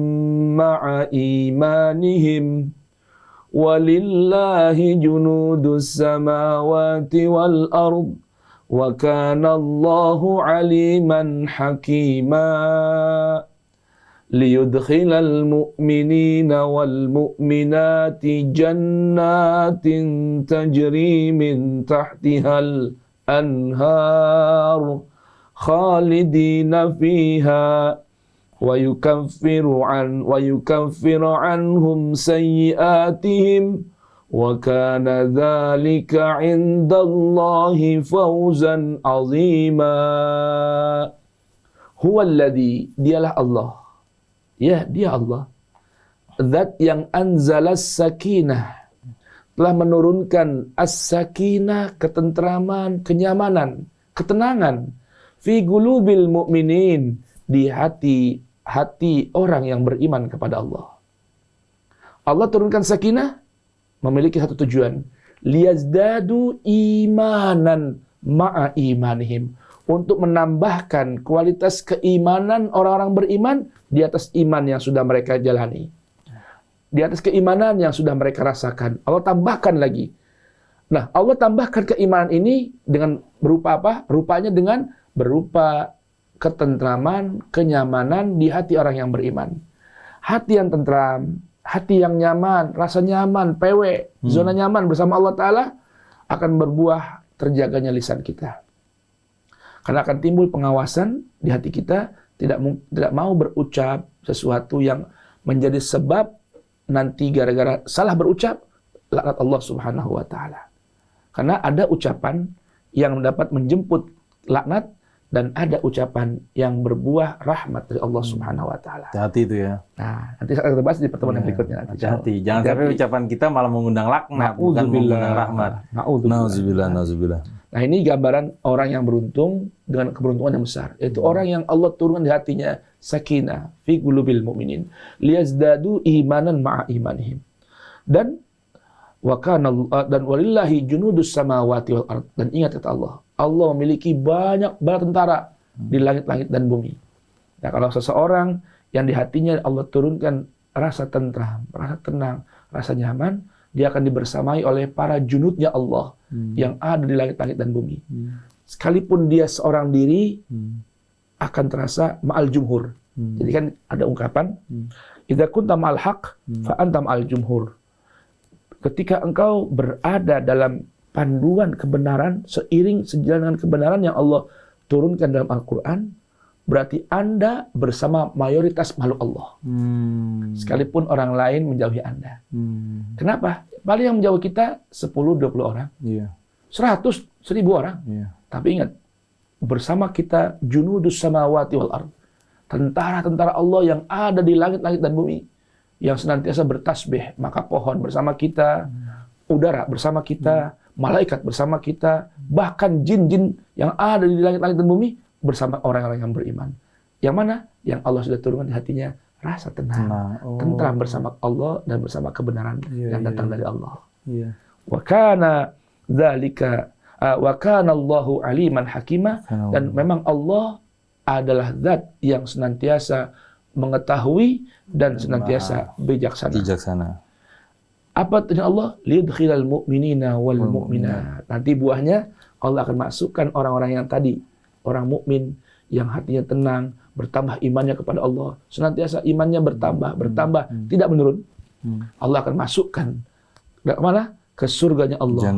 ma'a imanihim walillahi junudus samawati wal ard wa kana Allahu aliman hakima liyudkhilal mu'minina wal mu'minati jannatin tajri min tahtihal anhar khalidina fiha wa yukaffiru anhum sayyi'atihim wa kana dzalika 'indallahi fawzan 'azima. Huwallazi, dialah Allah. Ya, dia Allah. Zat yang anzalas sakinah, telah menurunkan as-sakinah, ketentraman, kenyamanan, ketenangan fi qulubil mu'minin, di hati orang yang beriman kepada Allah. Allah turunkan sakinah memiliki satu tujuan, liyazdadu imanan ma'a imanihim, untuk menambahkan kualitas keimanan orang-orang beriman di atas iman yang sudah mereka jalani, di atas keimanan yang sudah mereka rasakan. Allah tambahkan lagi. Nah, Allah tambahkan keimanan ini dengan berupa apa? Rupanya dengan berupa ketentraman, kenyamanan di hati orang yang beriman. Hati yang tentram, hati yang nyaman, rasa nyaman, PW, zona nyaman bersama Allah Ta'ala, akan berbuah terjaganya lisan kita. Karena akan timbul pengawasan di hati kita, tidak mau berucap sesuatu yang menjadi sebab nanti gara-gara salah berucap, laknat Allah Subhanahu wa Ta'ala. Karena ada ucapan yang dapat menjemput laknat, dan ada ucapan yang berbuah rahmat dari Allah Subhanahu wa Ta'ala. Hati-hati itu ya. Nah, nanti saya akan bahas di pertemuan yang berikutnya. Hati-hati. Jangan sampai ucapan kita malah mengundang laknat, bukan mengundang rahmat. Nauzubillah. Nah, ini gambaran orang yang beruntung dengan keberuntungan yang besar. Yaitu orang yang Allah turunkan di hatinya sakinah fi qulubil mu'minin liyazdadu imanan ma'a imanihim. Dan walillahi junudus samawati wal ard. Dan ingat kata Allah, Allah memiliki banyak bala tentara di langit-langit dan bumi. Nah, kalau seseorang yang di hatinya Allah turunkan rasa tentram, rasa tenang, rasa nyaman, dia akan dibersamai oleh para junudnya Allah yang ada di langit-langit dan bumi. Sekalipun dia seorang diri, akan terasa ma'al jumhur. Jadi kan ada ungkapan, idza kunta ma'al haq, fa anta ma'al jumhur. Ketika engkau berada dalam panduan kebenaran, sejalan dengan kebenaran yang Allah turunkan dalam Al-Quran, berarti Anda bersama mayoritas makhluk Allah. Sekalipun orang lain menjauhi Anda. Kenapa? Paling yang menjauhi kita 10-20 orang. 100, 1000 orang. Tapi ingat, bersama kita junudus samawati wal ard. Tentara-tentara Allah yang ada di langit-langit dan bumi. Yang senantiasa bertasbih. Maka pohon bersama kita, udara bersama kita, malaikat bersama kita, bahkan jin-jin yang ada di langit-langit dan bumi bersama orang-orang yang beriman. Yang mana? Yang Allah sudah turunkan di hatinya rasa tenang. Tentram bersama Allah dan bersama kebenaran yang datang dari Allah. Wa kana dzalika wa kana Allahu aliman hakima, dan memang Allah adalah zat yang senantiasa mengetahui dan senantiasa bijaksana. Apa tujuan Allah? Liyudkhilal mu'minina wal mu'minat. Nanti buahnya Allah akan masukkan orang-orang yang tadi, orang mukmin yang hatinya tenang, bertambah imannya kepada Allah, senantiasa imannya bertambah, tidak menurun. Allah akan masukkan ke mana? Ke surganya Allah.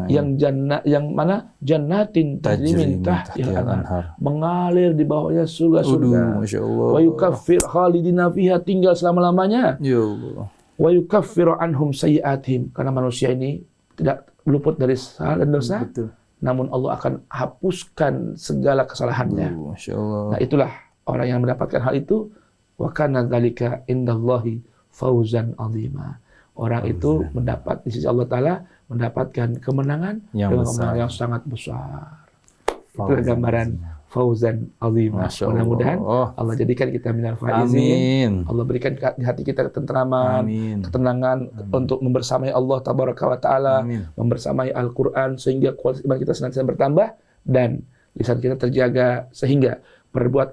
Yang mana? Jannatin tajri min tahtihal anhar. Mengalir di bawahnya surga-surga. Wa yukaffir khalidina fiha, tinggal selama-lamanya. Ya Allah. Wa yukaffiru anhum sayyi'atihim, karena manusia ini tidak luput dari salah dan dosa. Betul. Namun Allah akan hapuskan segala kesalahannya. Masya Allah. Nah, itulah orang yang mendapatkan hal itu. Wa kana dzalika indallahi fauzan 'azima. Orang itu mendapat di sisi Allah Ta'ala mendapatkan kemenangan dengan kemenangan yang sangat besar. Itulah gambaran fauzan 'azima. Mudah-mudahan Allah jadikan kita minal faizin. Allah berikan di hati kita ketentraman, ketenangan untuk membersamai Allah Tabaraka wa Ta'ala, membersamai Al-Quran, sehingga kualitas iman kita senantiasa bertambah dan lisan kita terjaga, sehingga perbuatan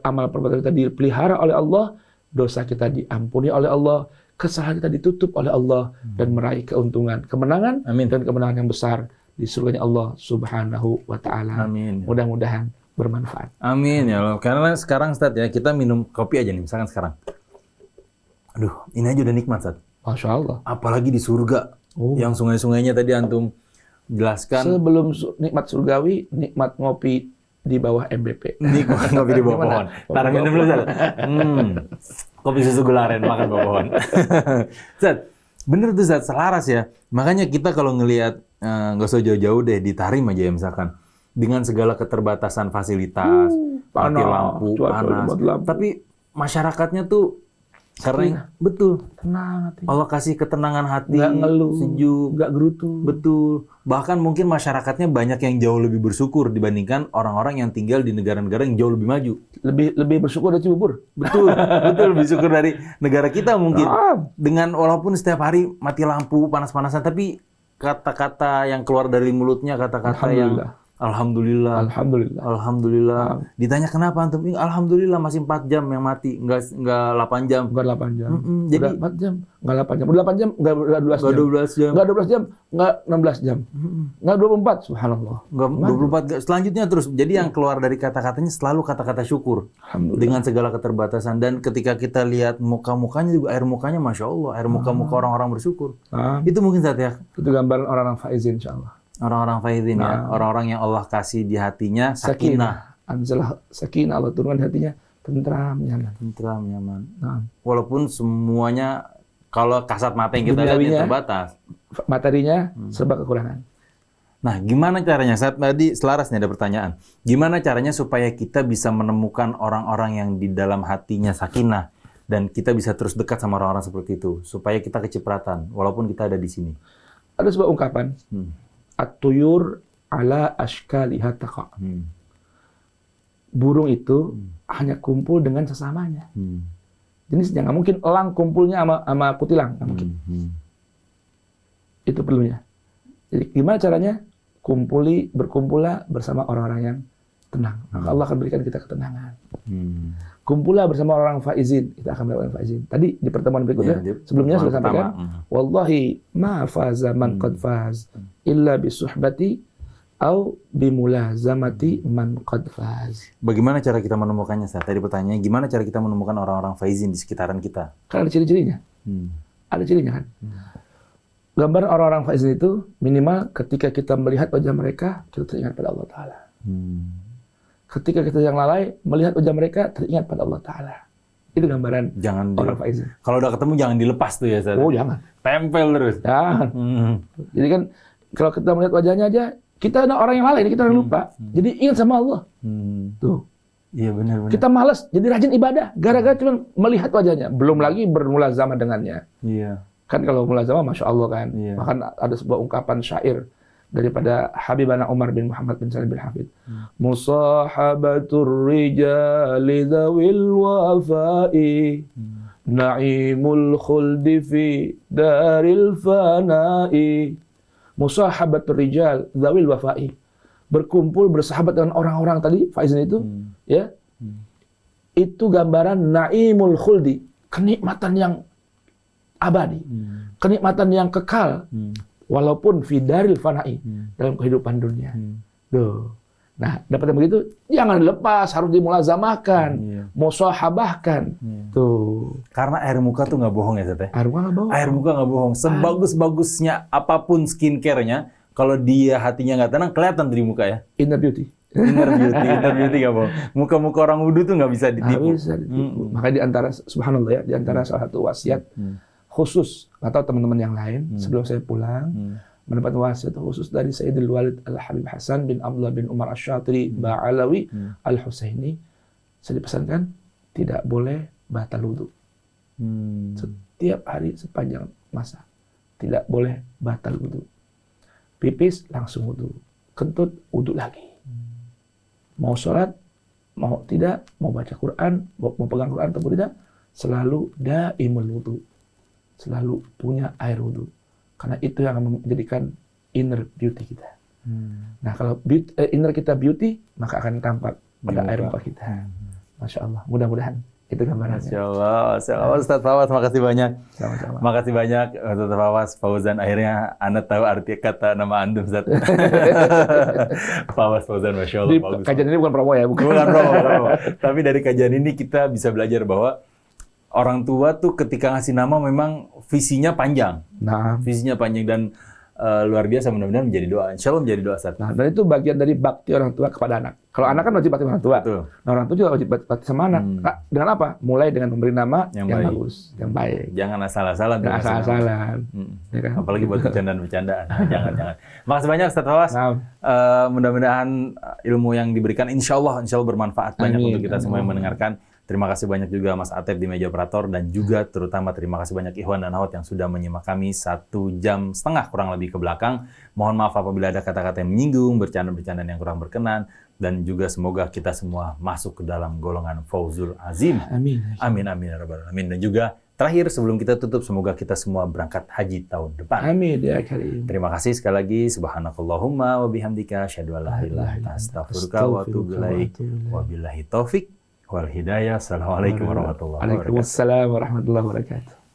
kita dipelihara oleh Allah, dosa kita diampuni oleh Allah, kesalahan kita ditutup oleh Allah, dan meraih keuntungan, kemenangan, dan kemenangan yang besar di surganya Allah Subhanahu wa Ta'ala. Mudah-mudahan bermanfaat. Amin ya Allah. Karena sekarang Ustaz ya, kita minum kopi aja nih misalkan sekarang. Aduh, ini aja udah nikmat Ustaz. Masya Allah. Apalagi di surga. Yang sungai-sungainya tadi antum jelaskan. Sebelum nikmat surgawi, nikmat ngopi di bawah MBP. Nikmat ngopi di bawah pohon. Taruh minum dulu Ustaz. Kopi susu gularen, makan bawah pohon. Ustaz, bener tuh Ustaz, selaras ya. Makanya kita kalau ngelihat, nggak usah jauh-jauh deh, di Tarim aja ya misalkan. Dengan segala keterbatasan fasilitas, mati lampu, panas. Tapi masyarakatnya tuh, karena betul, tenang hati. Allah kasih ketenangan hati, nggak ngeluh, sejuk, nggak gerutu. Betul. Bahkan mungkin masyarakatnya banyak yang jauh lebih bersyukur dibandingkan orang-orang yang tinggal di negara-negara yang jauh lebih maju. Lebih bersyukur dari Cibubur. Betul, betul, lebih syukur dari negara kita mungkin. Dengan walaupun setiap hari mati lampu, panas-panasan, tapi kata-kata yang keluar dari mulutnya, kata-kata yang Alhamdulillah. Ditanya kenapa antum? Alhamdulillah masih 4 jam yang mati, enggak 8 jam. Enggak 8 jam. Jadi 4 jam, enggak 8 jam. Udah 8 jam, enggak 12 jam. Enggak 12 jam, enggak 16 jam. Enggak 24, subhanallah. Enggak 24, selanjutnya terus. Jadi yang keluar dari kata-katanya selalu kata-kata syukur. Dengan segala keterbatasan, dan ketika kita lihat muka-mukanya juga, air mukanya Masya Allah, air muka-muka orang-orang bersyukur. Itu mungkin Ustaz ya. Itu gambaran orang-orang faizin insyaallah. Orang-orang faizin ya, orang-orang yang Allah kasih di hatinya sakinah. Anzalah sakinah, Allah turunkan di hatinya tentram, nyaman. Tentram, nyaman. Walaupun semuanya, kalau kasat mata yang kita lihat terbatas. Materinya serba kekurangan. Nah, gimana caranya? Saat tadi selaras nih ada pertanyaan. Gimana caranya supaya kita bisa menemukan orang-orang yang di dalam hatinya sakinah, dan kita bisa terus dekat sama orang-orang seperti itu, supaya kita kecipratan, walaupun kita ada di sini? Ada sebuah ungkapan. At-tuyur ala ashkaliha taqa. Burung itu hanya kumpul dengan sesamanya. Jenisnya nggak mungkin elang kumpulnya sama kutilang, nggak mungkin. Itu perlunya. Jadi gimana caranya? Berkumpullah bersama orang-orang yang tenang. Maka Allah akan berikan kita ketenangan. Kumpullah bersama orang faizin, kita akan mendapatkan faizin. Tadi di pertemuan berikutnya, sebelumnya sudah sampaikan, wallahi ma faza man qad faz illa bisuhbati au bimulazamati man qad faz. Bagaimana cara kita menemukannya? Tadi pertanyaannya, gimana cara kita menemukan orang-orang faizin di sekitaran kita? Kan ada ciri-cirinya. Ada cirinya kan? Gambaran orang-orang faizin itu minimal ketika kita melihat wajah mereka, kita teringat pada Allah Ta'ala. Ketika kita yang lalai, melihat wajah mereka, teringat pada Allah Ta'ala. Itu gambaran orang faizin. Kalau udah ketemu, jangan dilepas tuh ya, Ustaz. Oh, jangan. Tempel terus. Jangan. Jadi kan, kalau kita melihat wajahnya aja, kita ada orang yang lalai, kita udah lupa. Jadi ingat sama Allah. Tuh. Iya, benar. Kita malas, jadi rajin ibadah. Gara-gara cuma melihat wajahnya. Belum lagi bermulazamah dengannya. Iya. Kan kalau mulazamah, Masya Allah kan. Iya. Bahkan ada sebuah ungkapan syair daripada Habibana Umar bin Muhammad bin Salim bin Hafid. Musahabatur rijali dzawil wafa'i Na'imul khuldi fi daril fana'i. Musahabatul rijal dzawil wafa'i. Berkumpul bersahabat dengan orang-orang tadi faizin itu, ya. Itu gambaran na'imul khuldi, kenikmatan yang abadi, kenikmatan yang kekal, walaupun fidaril fana'i, dalam kehidupan dunia. Tuh. Nah, dapat yang begitu, jangan dilepas, harus dimulazamahkan, musahabahkan. Tuh. Karena air muka tuh nggak bohong ya, Tete? Air muka nggak bohong. Air muka nggak bohong. Sebagus-bagusnya apapun skincare-nya, kalau dia hatinya nggak tenang, kelihatan di muka ya. Inner beauty. Inner beauty nggak bohong. Muka-muka orang wudhu tuh nggak bisa ditipu. Nggak bisa ditipu. Makanya di antara, subhanallah ya, di antara salah satu wasiat khusus, atau teman-teman yang lain, sebelum saya pulang, mendapat wasiat khusus dari Sayyidul Walid Al-Habib Hasan bin Abdullah bin Umar Asy-Syatiri Ba'alawi Al-Husaini. Saya dipesankan, tidak boleh batal wudhu. Setiap hari sepanjang masa. Tidak boleh batal wudhu. Pipis, langsung wudhu. Kentut, wudhu lagi. Mau sholat, mau tidak, mau baca Quran, mau pegang Quran atau tidak, selalu daimul wudhu. Selalu punya air wudhu. Karena itu yang akan menjadikan inner beauty kita. Nah, kalau inner kita beauty, maka akan tampak pada air muka kita. Masya Allah. Mudah-mudahan itu gambarannya. Masya Allah. Ustaz Fawaz, makasih banyak. Sama-sama. Makasih banyak Ustaz Fawaz. Fauzan, akhirnya Anda tahu arti kata nama Anda, Ustaz. Fawaz Fauzan, Masya Allah. Di bagus. kajian ini bukan promo ya? Bukan promo. Tapi dari kajian ini kita bisa belajar bahwa orang tua tuh ketika ngasih nama memang visinya panjang. Nah, Visinya panjang dan luar biasa, mudah-mudahan menjadi doa. Insya Allah menjadi doa, Ustaz. dan itu bagian dari bakti orang tua kepada anak. Kalau anak kan wajib bakti orang tua. Betul. Nah, orang tua juga wajib bakti sama anak. Dengan apa? Mulai dengan memberi nama yang baik. bagus, yang baik. Jangan asal-asalan. Jangan asal-asalan. Ya kan? Apalagi buat bercandaan-bercandaan. Jangan. Makasih banyak Ustaz Fawaz. Nah, Mudah-mudahan ilmu yang diberikan insya Allah bermanfaat banyak Amin. untuk kita semua yang mendengarkan. Terima kasih banyak juga Mas Atep di meja operator, dan juga terutama terima kasih banyak Ikhwan dan Akhwat yang sudah menyimak kami 1,5 jam kurang lebih ke belakang. Mohon maaf apabila ada kata-kata yang menyinggung, bercanda-bercandaan yang kurang berkenan, dan juga semoga kita semua masuk ke dalam golongan Fauzul Azim. amin. Amin amin ya rabbal alamin. Dan juga terakhir sebelum kita tutup, semoga kita semua berangkat haji tahun depan. Amin ya karim. Terima kasih sekali lagi. Subhanakallahumma wa bihamdika asyhadu an la ilaha illa anta astaghfiruka wa atubu ilaik. Wabillahi taufik wal hidayah. Assalamualaikum warahmatullahi wabarakatuh. Waalaikumsalam warahmatullahi wabarakatuh.